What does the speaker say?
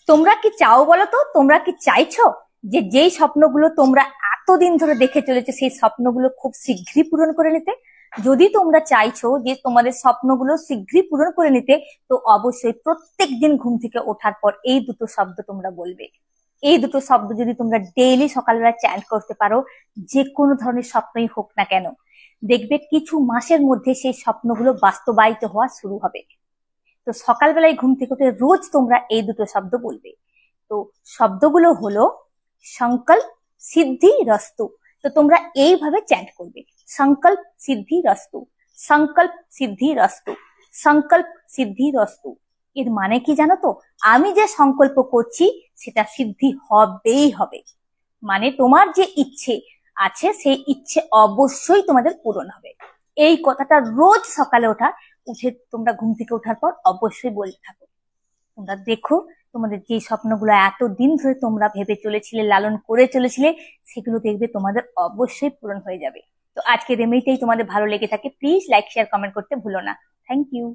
তোমরা কি চাও বলো তো? তোমরা কি চাইছো যে যেই স্বপ্নগুলো তোমরা এতদিন ধরে দেখে চলেছো সেই স্বপ্নগুলো খুব শীঘ্রই পূরণ করে নিতে? যদি তোমরা চাইছো যে তোমাদের স্বপ্নগুলো শীঘ্রই পূরণ করে নিতে, তো অবশ্যই প্রত্যেক দিন ঘুম থেকে ওঠার পর এই দুটো শব্দ তোমরা বলবে। এই দুটো শব্দ যদি তোমরা ডেইলি সকালবেলা চ্যান্ট করতে পারো, যে কোনো ধরনের স্বপ্নই হোক না কেন, দেখবে কিছু মাসের মধ্যে সেই স্বপ্নগুলো বাস্তবায়িত হওয়া শুরু হবে। তো সকালবেলায় ঘুম থেকে উঠে রোজ তোমরা এই দুটো শব্দ বলবে। তো শব্দগুলো হলো সংকল্প সিদ্ধি রস্তু। তো তোমরা এইভাবে চ্যান্ট করবে, সংকল্প সিদ্ধি রস্তু, সংকল্প সিদ্ধি রস্তু, সংকল্প সিদ্ধি রস্তু। এর মানে কি জানো তো? আমি যে সংকল্প করছি সেটা সিদ্ধি হবেই হবে। মানে তোমার যে ইচ্ছে আছে সেই ইচ্ছে অবশ্যই তোমাদের পূরণ হবে। এই কথাটা রোজ সকালে উঠে তোমরা ঘুম থেকে ওঠার পর অবশ্যই বলতে থাকো। তোমরা দেখো, তোমাদের যে স্বপ্নগুলো এতদিন ধরে তোমরা ভেবে চলেছিলে, লালন করে চলেছিলে, সেগুলো দেখবে তোমাদের অবশ্যই পূরণ হয়ে যাবে। তো আজকের রেমেডিটাই তোমাদের ভালো লেগে থাকে, প্লিজ লাইক শেয়ার কমেন্ট করতে ভুলো না। Thank you.